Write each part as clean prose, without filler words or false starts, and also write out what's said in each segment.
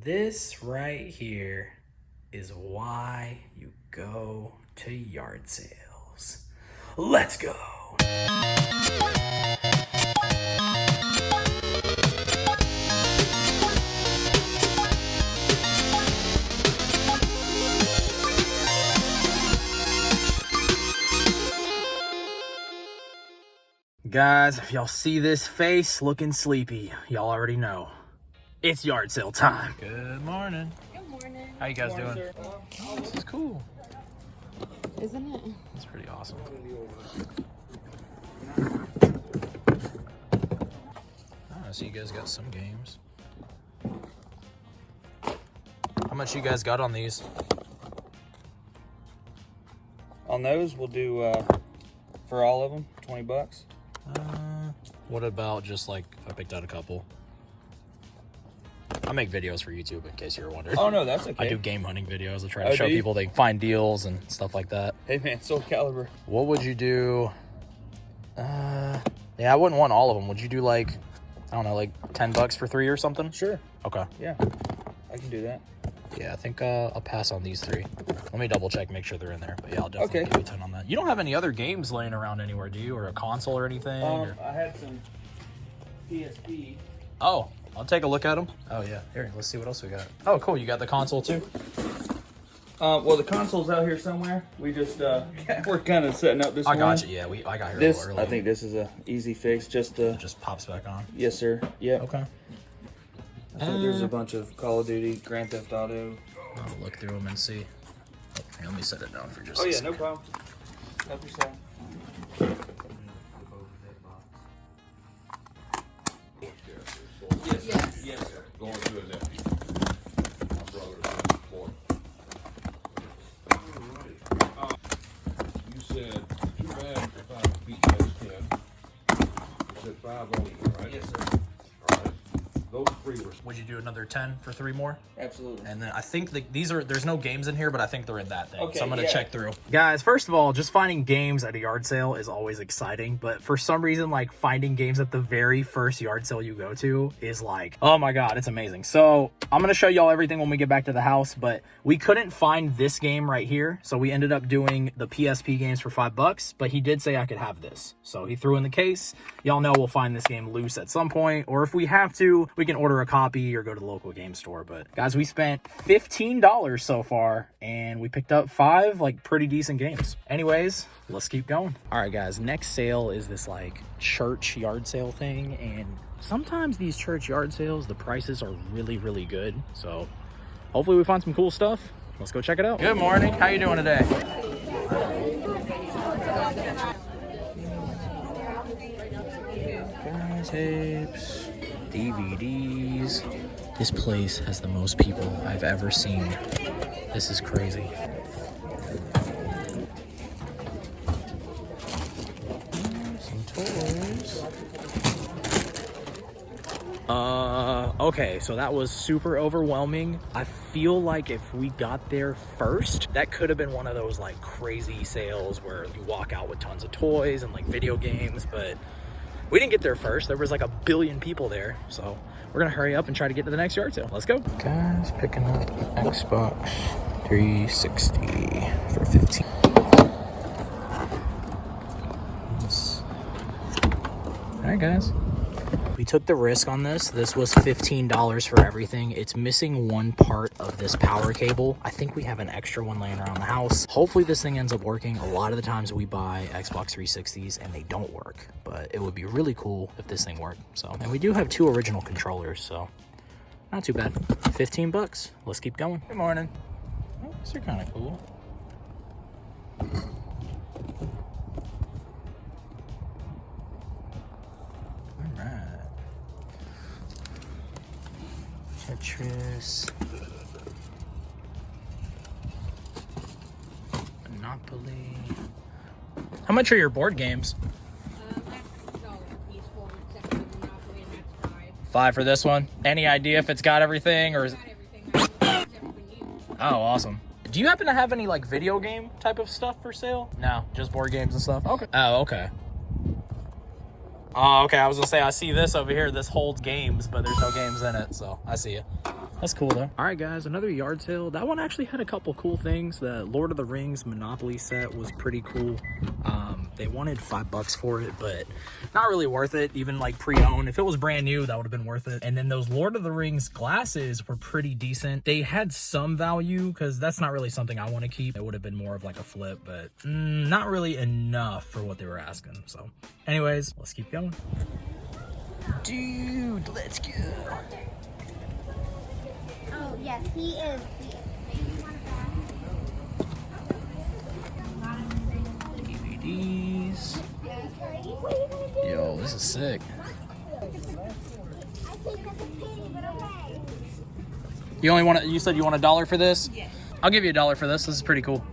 This right here is why you go to yard sales. Let's go. Guys, if y'all see this face looking sleepy, y'all already know. It's yard sale time. Good morning. Good morning. How you guys doing? Oh, this is cool. Isn't it? It's pretty awesome. I see you guys got some games. How much you guys got on these? On those, we'll do, for all of them, 20 bucks. What about just like if I picked out a couple? I make videos for YouTube in case you're wondering. Oh no, that's okay. I do game hunting videos. I try to show people they can find deals and stuff like that. Hey man, Soul Calibur. What would you do? Yeah, I wouldn't want all of them. Would you do like, I don't know, like 10 bucks for 3 or something? Sure. Okay. Yeah, I can do that. Yeah, I think I'll pass on these 3. Let me double check, make sure they're in there. But yeah, I'll definitely give you 10 on that. You don't have any other games laying around anywhere, do you? Or a console or anything? Or... I had some PSP. Oh, I'll take a look at them. Oh yeah, here, let's see what else we got. Oh cool, you got the console too? Well, the console's out here somewhere. We just, we're kind of setting up this one. I got you, yeah, I got here this, a little early. I think this is a easy fix, just pops back on. Yes sir, yep. Okay. I think there's a bunch of Call of Duty, Grand Theft Auto. I'll look through them and see. Oh, here, let me set it down for just a second. no problem. Help yourself. Yes, sir. Going to a nephew. My brother's boy. You said 2 bags for 5 feet, that's 10. You said 5 only, right? Yes sir. All right. Those 3 were. Would you do another 10 for 3 more? Absolutely. And then I think there's no games in here, but I think they're in that thing. Okay, so I'm gonna check through. Guys, first of all, just finding games at a yard sale is always exciting, but for some reason, like finding games at the very first yard sale you go to is like, oh my God, it's amazing. So I'm gonna show y'all everything when we get back to the house, but we couldn't find this game right here. So we ended up doing the PSP games for $5, but he did say I could have this. So he threw in the case. Y'all know we'll find this game loose at some point, or if we have to, we can order a copy or go to the local game store. But guys, we spent $15 so far and we picked up 5 like pretty decent games. Anyways, let's keep going. All right guys, next sale is this like church yard sale thing, and sometimes these church yard sales, the prices are really, really good. So hopefully we find some cool stuff. Let's go check it out. Good morning. How you doing today? Tapes, DVDs. This place has the most people I've ever seen. This is crazy. Some toys. Okay, so that was super overwhelming. I feel like if we got there first, that could have been one of those like crazy sales where you walk out with tons of toys and like video games, but we didn't get there first. There was like a billion people there, so we're gonna hurry up and try to get to the next yard sale. Let's go. Guys, picking up Xbox 360 for 15. All right, guys. We took the risk on this. This was $15 for everything. It's missing one part of this power cable. I think we have an extra one laying around the house. Hopefully this thing ends up working. A lot of the times we buy Xbox 360s and they don't work, but it would be really cool if this thing worked. So, and we do have 2 original controllers, so not too bad. 15 bucks. Let's keep going. Good morning. Oh, these are kind of cool. Tetris, Monopoly. How much are your board games? $5 for this one. Any idea if it's got everything or is it... Oh, awesome. Do you happen to have any like video game type of stuff for sale? No, just board games and stuff. Okay. Oh, okay. Oh, okay. I was gonna say I see this over here. This holds games, but there's no games in it, so I see you. That's cool though. All right, guys, another yard sale. That one actually had a couple cool things. The Lord of the Rings Monopoly set was pretty cool. They wanted $5 for it, but not really worth it. Even like pre-owned. If it was brand new, that would have been worth it. And then those Lord of the Rings glasses were pretty decent. They had some value because that's not really something I want to keep. It would have been more of like a flip, but not really enough for what they were asking. So anyways, let's keep going. Dude, let's go. Oh, yes, he is. DVDs. Yo, this is sick. You only want you said you want $1 for this? Yeah. I'll give you $1 for this. This is pretty cool.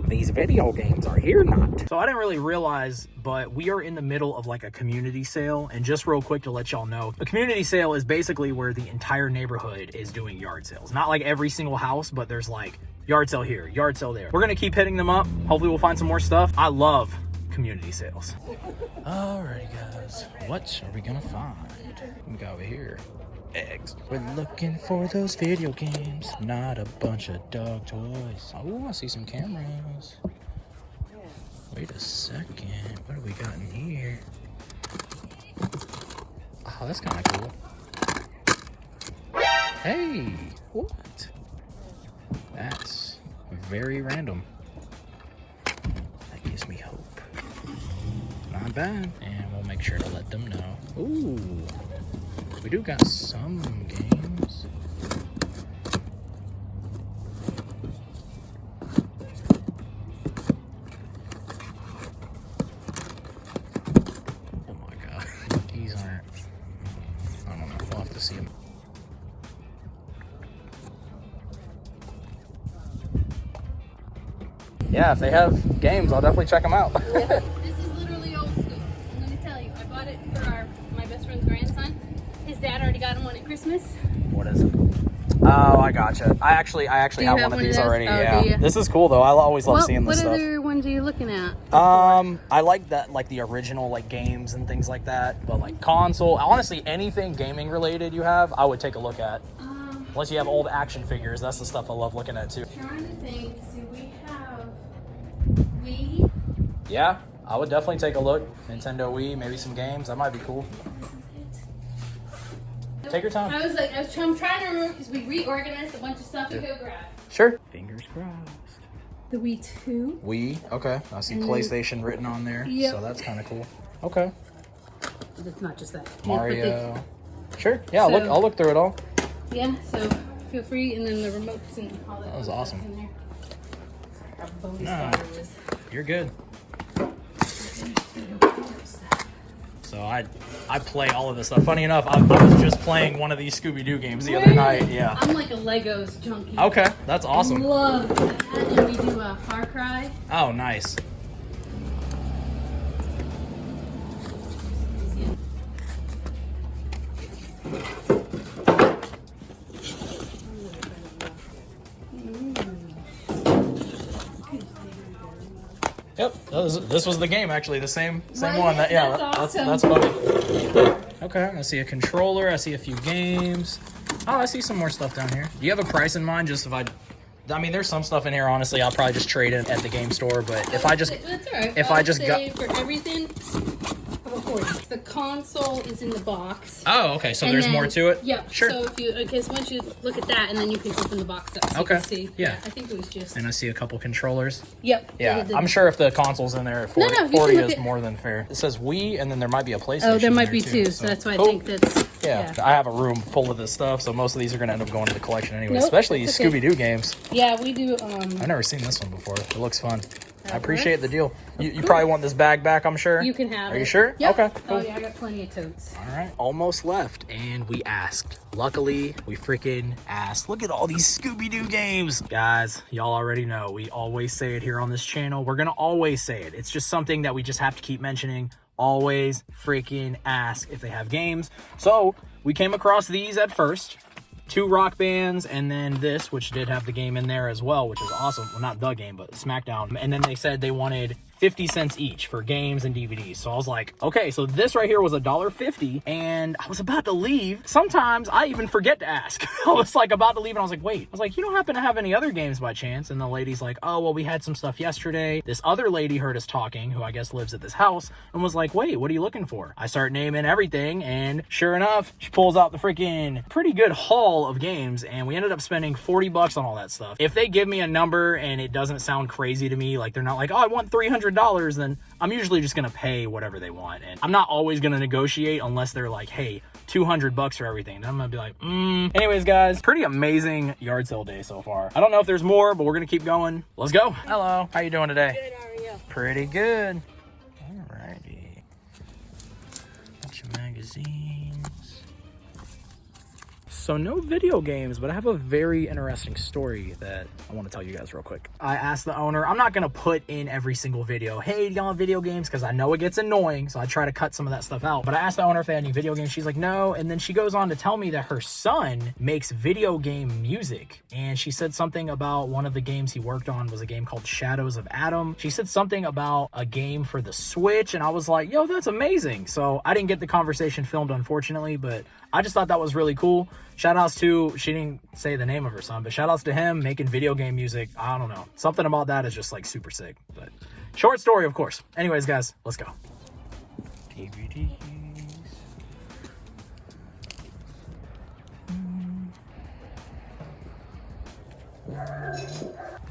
These video games are here not. So I didn't really realize, but we are in the middle of like a community sale. And just real quick to let y'all know, a community sale is basically where the entire neighborhood is doing yard sales. Not like every single house, but there's like yard sale here, yard sale there. We're gonna keep hitting them up. Hopefully we'll find some more stuff. I love community sales. Alrighty guys, what are we gonna find? We got over here. Eggs. We're looking for those video games, not a bunch of dog toys. Oh, I see some cameras. Wait a second. What do we got in here? Oh, that's kind of cool. Hey, what? That's very random. That gives me hope. Not bad. And we'll make sure to let them know. Ooh. We do got some games. Oh my god. These aren't... I don't know. We'll have to see them. Yeah, if they have games, I'll definitely check them out. This is literally old school. I'm gonna tell you. I bought it for my best friend's grandson. His dad already got him one at Christmas. What is it? Oh, I gotcha. I actually have one of these already. Oh, Yeah, this is cool though. I always love seeing this What stuff. other ones are you looking at? I like that, like the original like games and things like that. But like console, honestly, anything gaming related you have, I would take a look at. Unless you have old action figures, that's the stuff I love looking at too. Trying to think. So we have Wii. Yeah, I would definitely take a look. Nintendo Wii, maybe some games. That might be cool. Take your time. I'm trying to remember because we reorganized a bunch of stuff to go grab. Sure. Fingers crossed. The Wii 2. Wii, okay. I see PlayStation written on there, Yep. so that's kind of cool. Okay. It's not just that. Mario. Sure. Yeah, So- I'll look through it all. Yeah, so feel free, and then the remotes and all that. That was other awesome. stuff in there. Our bonus No. daughter was. You're good. So I play all of this stuff. Funny enough, I was just playing one of these Scooby-Doo games the other night. Yeah. I'm like a Legos junkie. Okay, that's awesome. Love that. And we do a Far Cry. Oh, nice. Yep, this was the game actually, the same Right? one. That's awesome. That's funny. Okay, I see a controller. I see a few games. Oh, I see some more stuff down here. Do you have a price in mind? Just if I mean, there's some stuff in here. Honestly, I'll probably just trade it at the game store. But if I just, That's all right. if I'll I just say got, for everything, about 40. The console is in the box. oh, okay. So And there's then- more to it. Yep. Sure. So if you, because once you look at that, and then you can open the box up. So Okay. You can see. Yeah. I think it was just. And I see a couple controllers. Yep. Yeah, The- I'm sure if the console's in there at 40, No, you can 40 look is at- more than fair. It says Wii, and then there might be a PlayStation. Oh, there in might be too, two. So that's why Cool. I think that's. Yeah, I have a room full of this stuff, so most of these are going to end up going to the collection anyway. Nope, Especially these it's okay. Scooby-Doo games. Yeah, we do. I've never seen this one before. It looks fun. I appreciate the deal. You probably want this bag back, I'm sure? You can have it. Are you sure? Yep. Okay, cool. Oh yeah, I got plenty of totes. All right, almost left, and we asked. Luckily, we freaking asked. Look at all these Scooby-Doo games. Guys, y'all already know, we always say it here on this channel. We're gonna always say it. It's just something that we just have to keep mentioning. Always freaking ask if they have games. So we came across these at first. 2 Rock Bands, and then this, which did have the game in there as well, which is awesome. Well, not the game, but SmackDown. And then they said they wanted 50 cents each for games and DVDs. So I was like, okay, so this right here was $1.50, and I was about to leave. Sometimes I even forget to ask. I was like about to leave, and I was like, wait. I was like, you don't happen to have any other games by chance? And the lady's like, oh, well, we had some stuff yesterday. This other lady heard us talking, who I guess lives at this house, and was like, wait, what are you looking for? I start naming everything, and sure enough, she pulls out the freaking pretty good haul of games, and we ended up spending 40 bucks on all that stuff. If they give me a number and it doesn't sound crazy to me, like they're not like, oh, I want $300, then I'm usually just gonna pay whatever they want. And I'm not always gonna negotiate unless they're like, hey, 200 bucks for everything. Then I'm gonna be like, Anyways, guys, pretty amazing yard sale day so far. I don't know if there's more, but we're gonna keep going. Let's go. Hello, how you doing today? Good, how are you? Pretty good. Alrighty. Bunch of magazines. So no video games, but I have a very interesting story that I want to tell you guys real quick. I asked the owner, I'm not going to put in every single video, hey, do y'all have video games? Because I know it gets annoying, so I try to cut some of that stuff out. But I asked the owner if they had any video games. She's like, no. And then she goes on to tell me that her son makes video game music. And she said something about one of the games he worked on was a game called Shadows of Adam. She said something about a game for the Switch. And I was like, yo, that's amazing. So I didn't get the conversation filmed, unfortunately, but I just thought that was really cool. Shout outs to, she didn't say the name of her son, but shout outs to him making video game music. I don't know. Something about that is just like super sick. But short story, of course. Anyways, guys, let's go. DVDs.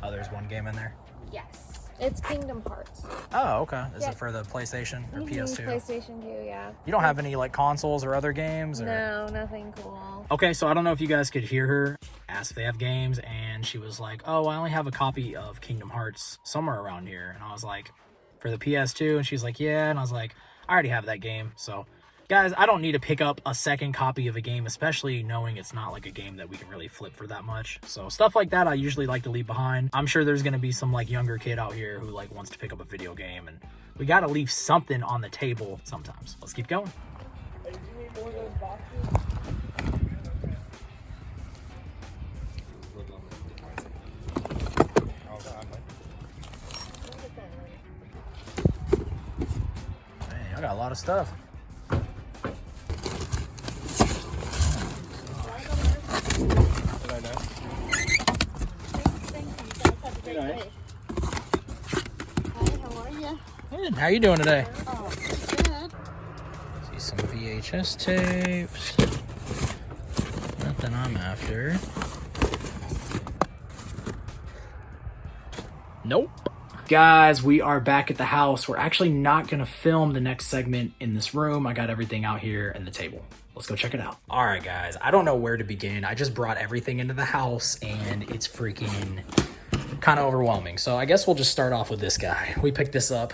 Oh, there's one game in there? Yes. It's Kingdom Hearts. Oh, okay. Is Yeah. it for the PlayStation or PS2? PlayStation 2, yeah. You don't have any like consoles or other games? Or? No, nothing cool. Okay, so I don't know if you guys could hear her ask if they have games, and she was like, oh, I only have a copy of Kingdom Hearts somewhere around here. And I was like, for the PS2? And she's like, yeah. And I was like, I already have that game. So guys, I don't need to pick up a second copy of a game, especially knowing it's not like a game that we can really flip for that much. So stuff like that I usually like to leave behind. I'm sure there's going to be some like younger kid out here who like wants to pick up a video game, and we got to leave something on the table sometimes. Let's keep going. Hey, do you need more of those boxes? Man, I got a lot of stuff. Good. How you doing today? Oh, good. See some VHS tapes. Nothing I'm after. Nope. Guys, we are back at the house. We're actually not going to film the next segment in this room. I got everything out here in the table. Let's go check it out. All right, guys. I don't know where to begin. I just brought everything into the house, and it's freaking kind of overwhelming. So I guess we'll just start off with this guy. We picked this up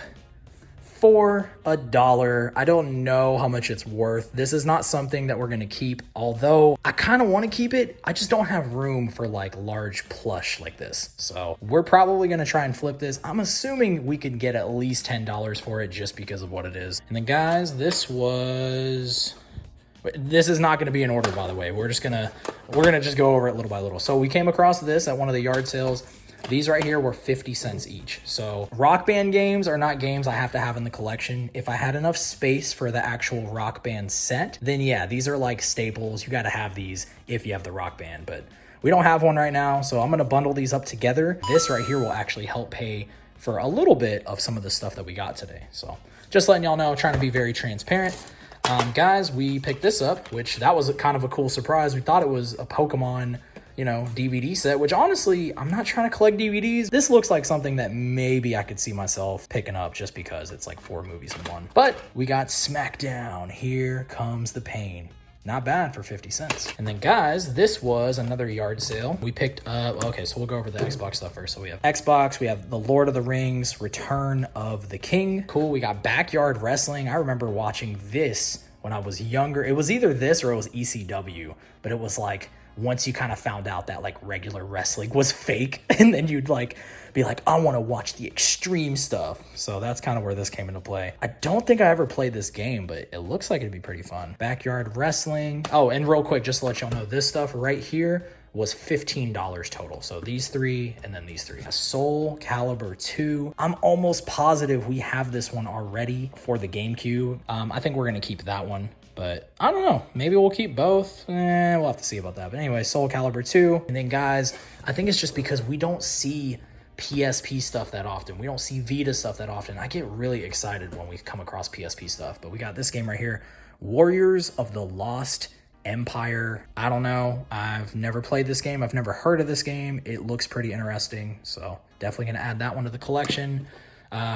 for $1. I don't know how much it's worth. This is not something that we're going to keep, although I kind of want to keep it. I just don't have room for like large plush like this. So we're probably going to try and flip this. I'm assuming we could get at least $10 for it just because of what it is. And then guys, this is not going to be in order, by the way. We're just gonna just go over it little by little. So we came across this at one of the yard sales. These right here were 50 cents each. So Rock Band games are not games I have to have in the collection. If I had enough space for the actual Rock Band set, then yeah, these are like staples. You got to have these if you have the Rock Band, but we don't have one right now. So I'm going to bundle these up together. This right here will actually help pay for a little bit of some of the stuff that we got today. So just letting y'all know, trying to be very transparent. Guys, we picked this up, which that was kind of a cool surprise. We thought it was a Pokemon, DVD set, which honestly, I'm not trying to collect DVDs. This looks like something that maybe I could see myself picking up just because it's like 4 movies in one. But we got SmackDown, Here Comes the Pain. Not bad for 50 cents. And then guys, this was another yard sale. We picked up, okay, so we'll go over the Xbox stuff first. So we have Xbox, we have The Lord of the Rings, Return of the King. Cool, we got Backyard Wrestling. I remember watching this when I was younger. It was either this or it was ECW, but it was like, once you kind of found out that like regular wrestling was fake, and then you'd like be like, I want to watch the extreme stuff. So that's kind of where this came into play. I don't think I ever played this game, but it looks like it'd be pretty fun. Backyard Wrestling. Oh, and real quick, just to let y'all know, this stuff right here was $15 total. So these three and then these three. Soul Calibur 2. I'm almost positive we have this one already for the GameCube. I think we're gonna keep that one, but I don't know. Maybe we'll keep both. We'll have to see about that. But anyway, Soul Calibur 2. And then guys, I think it's just because we don't see PSP stuff that often. We don't see Vita stuff that often. I get really excited when we come across PSP stuff, but we got this game right here, Warriors of the Lost Empire. I don't know. I've never played this game. I've never heard of this game. It looks pretty interesting, so definitely gonna add that one to the collection.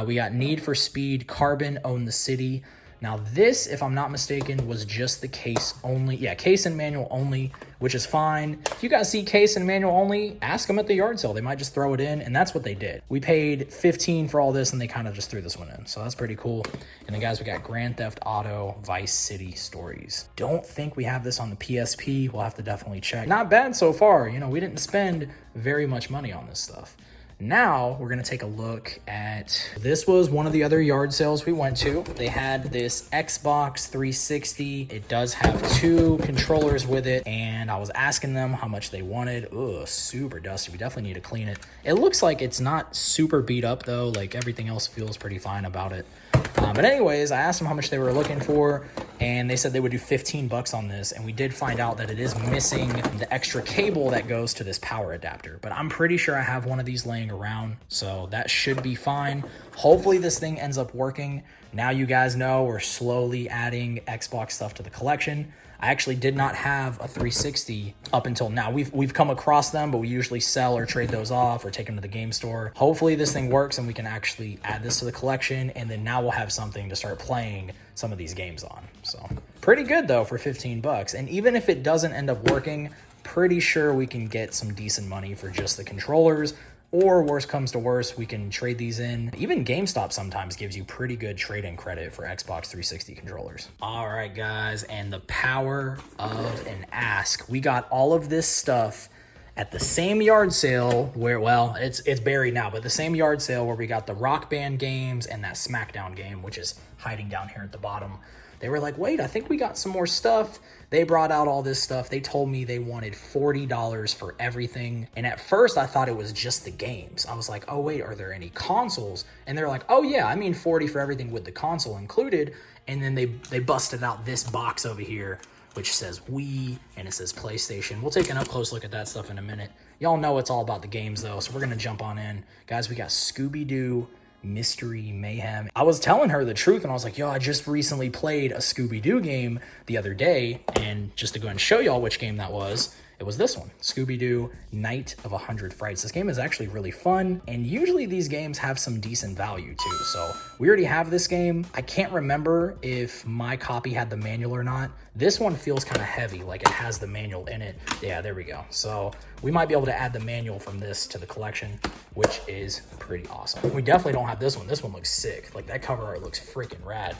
We got Need for Speed Carbon Own the City. Now this, if I'm not mistaken, was just the case only. Yeah, case and manual only, which is fine. If you guys see case and manual only, ask them at the yard sale. They might just throw it in, and that's what they did. We paid $15 for all this, and they kind of just threw this one in. So that's pretty cool. And then guys, we got Grand Theft Auto Vice City Stories. Don't think we have this on the PSP. We'll have to definitely check. Not bad so far. You know, we didn't spend very much money on this stuff. Now we're gonna take a look at, this was one of the other yard sales we went to. They had this Xbox 360. It does have 2 controllers with it, and I was asking them how much they wanted. Ugh, super dusty. We definitely need to clean it. It looks like it's not super beat up though. Like everything else feels pretty fine about it. But anyways, I asked them how much they were looking for, and they said they would do 15 bucks on this. And we did find out that it is missing the extra cable that goes to this power adapter. But I'm pretty sure I have one of these laying around, so that should be fine. Hopefully this thing ends up working. Now you guys know we're slowly adding Xbox stuff to the collection. I actually did not have a 360 up until now. We've come across them, but we usually sell or trade those off or take them to the game store. Hopefully this thing works and we can actually add this to the collection, and then now we'll have something to start playing some of these games on. So pretty good though for 15 bucks. And even if it doesn't end up working, pretty sure we can get some decent money for just the controllers. Or worst comes to worst, we can trade these in. Even GameStop sometimes gives you pretty good trade-in credit for Xbox 360 controllers. All right, guys, and the power of an ask. We got all of this stuff at the same yard sale where, well, it's buried now, but the same yard sale where we got the Rock Band games and that SmackDown game, which is hiding down here at the bottom. They were like, wait, I think we got some more stuff. They brought out all this stuff. They told me they wanted $40 for everything. And at first I thought it was just the games. I was like, oh wait, are there any consoles? And they're like, oh yeah, I mean 40 for everything with the console included. And then they busted out this box over here, which says Wii and it says PlayStation. We'll take an up close look at that stuff in a minute. Y'all know it's all about the games though, so we're gonna jump on in. Guys, we got Scooby-Doo Mystery Mayhem. I was telling her the truth and I was like, yo, I just recently played a Scooby-Doo game the other day, and just to go and show y'all which game that was, it was this one, Scooby-Doo Night of 100 Frights. This game is actually really fun, and usually these games have some decent value too. So we already have this game. I can't remember if my copy had the manual or not. This one feels kind of heavy, like it has the manual in it. Yeah, there we go. So we might be able to add the manual from this to the collection, which is pretty awesome. We definitely don't have this one. This one looks sick. Like that cover art looks freaking rad.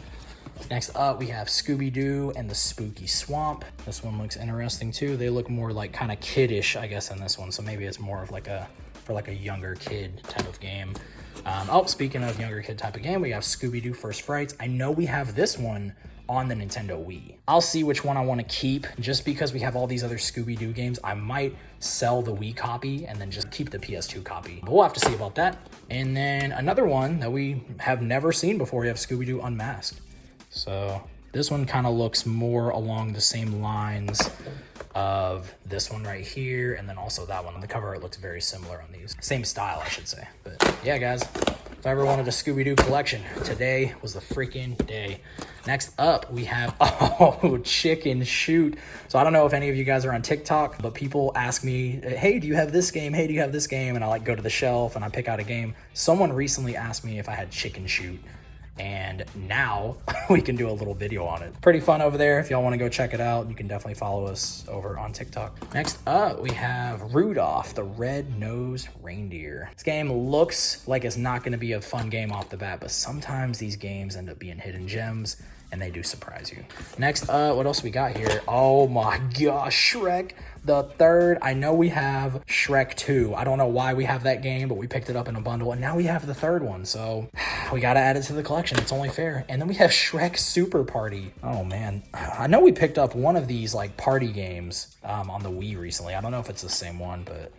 Next up, we have Scooby-Doo and the Spooky Swamp. This one looks interesting too. They look more like kind of kiddish, I guess, in this one. So maybe it's more of like for like a younger kid type of game. Oh, speaking of younger kid type of game, we have Scooby-Doo First Frights. I know we have this one on the Nintendo Wii. I'll see which one I want to keep. Just because we have all these other Scooby-Doo games, I might sell the Wii copy and then just keep the PS2 copy. But we'll have to see about that. And then another one that we have never seen before, we have Scooby-Doo Unmasked. So this one kind of looks more along the same lines of this one right here, and then also that one. On the cover, it looks very similar on these. Same style, I should say. But yeah, guys, if I ever wanted a Scooby-Doo collection, today was the freaking day. Next up, we have, oh, Chicken Shoot. So I don't know if any of you guys are on TikTok, but people ask me, hey, do you have this game? Hey, do you have this game? And I like go to the shelf and I pick out a game. Someone recently asked me if I had Chicken Shoot, and now we can do a little video on it. Pretty fun over there. If y'all want to go check it out, you can definitely follow us over on TikTok. Next up, we have Rudolph, the Red-Nosed Reindeer. This game looks like it's not going to be a fun game off the bat, but sometimes these games end up being hidden gems. and they do surprise you. Next up, what else we got here? Oh my gosh, Shrek the Third. I know we have Shrek 2. I don't know why we have that game, but we picked it up in a bundle, and now we have the third one, so we gotta add it to the collection. It's only fair. And then we have Shrek Super Party. Oh man, I know we picked up one of these like party games on the Wii recently. I don't know if it's the same one, but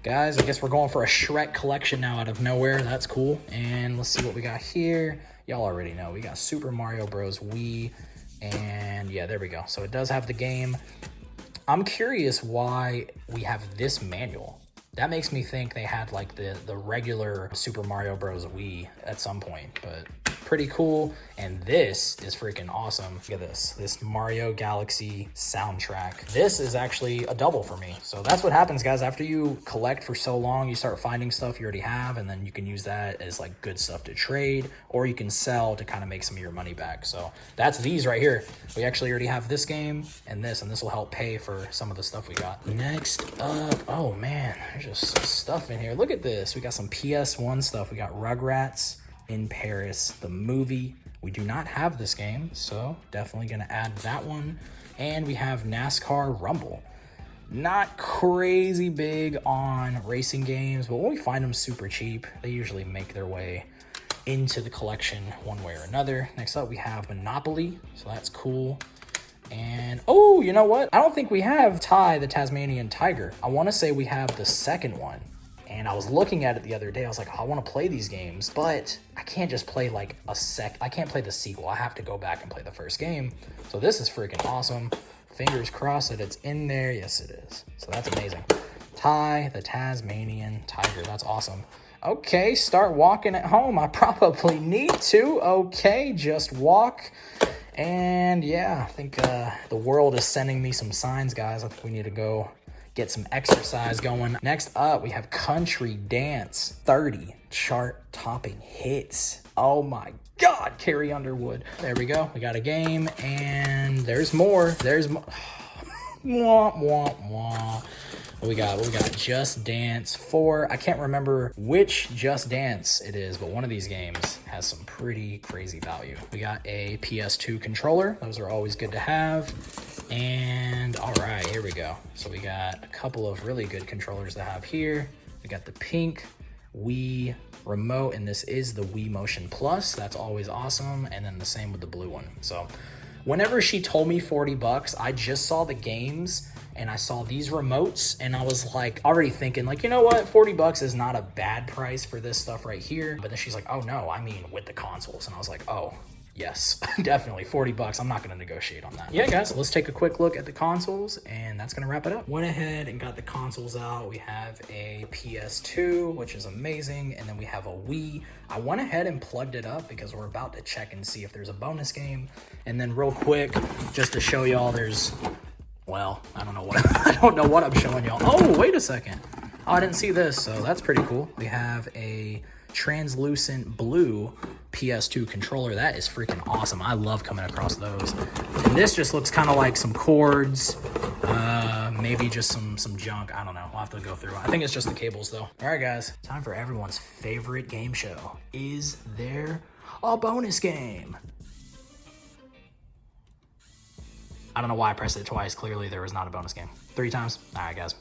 guys, I guess we're going for a Shrek collection now out of nowhere. That's cool. And let's see what we got here. Y'all already know we got Super Mario Bros. Wii, and yeah, there we go. So it does have the game. I'm curious why we have this manual. That makes me think they had like the regular Super Mario Bros. Wii at some point, but pretty cool. And this is freaking awesome. Look at this Mario Galaxy soundtrack. This is actually a double for me. So that's what happens, guys. After you collect for so long, you start finding stuff you already have, and then you can use that as like good stuff to trade, or you can sell to kind of make some of your money back. So that's these right here. We actually already have this game and this will help pay for some of the stuff we got. Next up, oh man, there's just some stuff in here. Look at this. We got some PS1 stuff. We got Rugrats in Paris, the movie. We do not have this game, so definitely gonna add that one. And we have NASCAR Rumble. Not crazy big on racing games, but when we find them super cheap, they usually make their way into the collection one way or another. Next up, we have Monopoly, so that's cool. And oh, you know what? I don't think we have Ty the Tasmanian Tiger. I want to say we have the second one. And I was looking at it the other day. I was like, oh, I want to play these games, but I can't just play like I can't play the sequel. I have to go back and play the first game. So this is freaking awesome. Fingers crossed that it's in there. Yes, it is. So that's amazing. Ty the Tasmanian Tiger. That's awesome. Okay, start walking at home. I probably need to. Okay, just walk. And yeah, I think the world is sending me some signs, guys. I think we need to go get some exercise going. Next up, we have Country Dance 30 chart-topping hits. Oh my God, Carrie Underwood. There we go. We got a game, and there's more. There's more. Wah, wah, wah. What we got? Just Dance 4. I can't remember which Just Dance it is, but one of these games has some pretty crazy value. We got a PS2 controller. Those are always good to have. And all right, here we go. So we got a couple of really good controllers to have here. We got the pink Wii remote, and this is the Wii Motion Plus. That's always awesome. And then the same with the blue one. So whenever she told me 40 bucks, I just saw the games and I saw these remotes, and I was like already thinking like, you know what, 40 bucks is not a bad price for this stuff right here. But then she's like, oh no, I mean with the consoles. And I was like, oh yes, definitely 40 bucks. I'm not going to negotiate on that. Yeah, guys, let's take a quick look at the consoles, and that's going to wrap it up. Went ahead and got the consoles out. We have a PS2, which is amazing, and then we have a Wii. I went ahead and plugged it up because we're about to check and see if there's a bonus game. And then real quick, just to show y'all, there's, well, I don't know what I'm showing y'all. Oh, wait a second. Oh, I didn't see this, so that's pretty cool. We have a translucent blue PS2 controller. That is freaking awesome. I love coming across those. And this just looks kind of like some cords, maybe just some junk. I don't know. We'll have to go through it. I think it's just the cables though. All right, guys, time for everyone's favorite game show. Is there a bonus game? I don't know why I pressed it twice. Clearly there was not a bonus game. 3 times. All right, guys.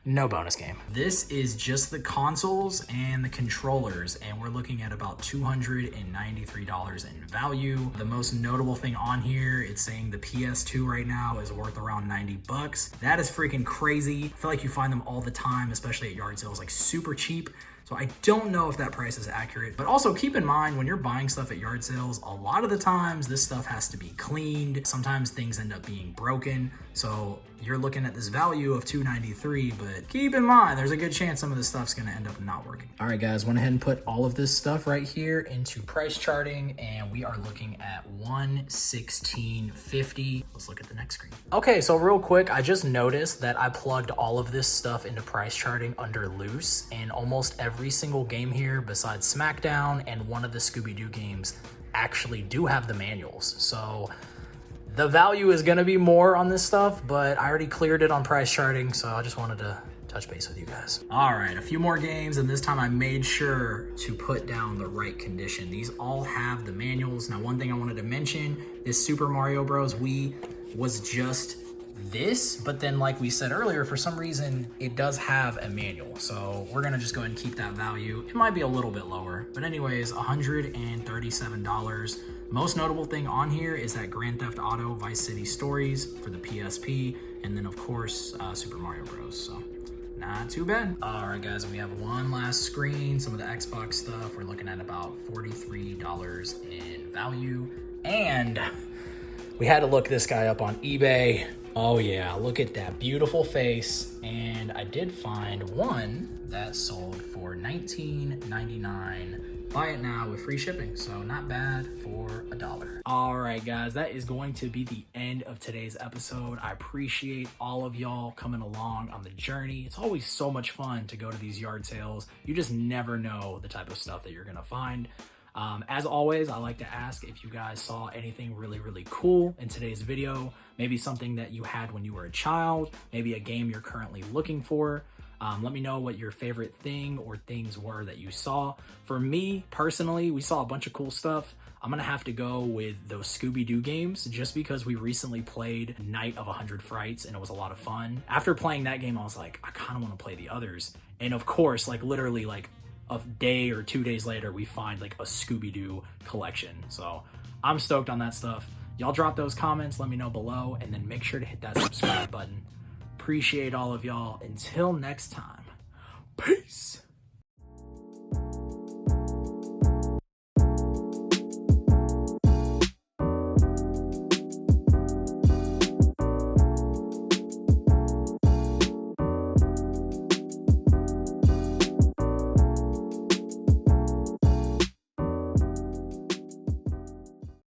No bonus game. This is just the consoles and the controllers, and we're looking at about $293 in value. The most notable thing on here, it's saying the PS2 right now is worth around 90 bucks. That is freaking crazy. I feel like you find them all the time, especially at yard sales, like super cheap. So I don't know if that price is accurate, but also keep in mind when you're buying stuff at yard sales, a lot of the times this stuff has to be cleaned. Sometimes things end up being broken. So you're looking at this value of $293, but keep in mind, there's a good chance some of this stuff's gonna end up not working. All right, guys, went ahead and put all of this stuff right here into price charting, and we are looking at $116.50. Let's look at the next screen. Okay, so real quick, I just noticed that I plugged all of this stuff into price charting under loose, and almost every single game here besides SmackDown and one of the Scooby-Doo games actually do have the manuals. So the value is going to be more on this stuff, but I already cleared it on price charting, so I just wanted to touch base with you guys. All right, a few more games, and this time I made sure to put down the right condition. These all have the manuals. Now, one thing I wanted to mention, this Super Mario Bros. Wii was just this, but then like we said earlier, for some reason, it does have a manual. So we're gonna just go ahead and keep that value. It might be a little bit lower, but anyways, $137. Most notable thing on here is that Grand Theft Auto Vice City Stories for the PSP, and then of course, Super Mario Bros. So not too bad. All right, guys, we have one last screen. Some of the Xbox stuff, we're looking at about $43 in value. And we had to look this guy up on eBay. Oh yeah, look at that beautiful face. And I did find one that sold for $19.99. Buy it now with free shipping, so not bad for $1. All right, guys, that is going to be the end of today's episode. I appreciate all of y'all coming along on the journey. It's always so much fun to go to these yard sales. You just never know the type of stuff that you're gonna find. As always, I like to ask if you guys saw anything really, really cool in today's video. Maybe something that you had when you were a child, maybe a game you're currently looking for. Let me know what your favorite thing or things were that you saw. For me, personally, we saw a bunch of cool stuff. I'm gonna have to go with those Scooby-Doo games just because we recently played Night of 100 Frights and it was a lot of fun. After playing that game, I was like, I kind of want to play the others. And of course, like literally like a day or 2 days later, we find like a Scooby-Doo collection. So I'm stoked on that stuff. Y'all drop those comments, let me know below, and then make sure to hit that subscribe button. Appreciate all of y'all. Until next time, peace.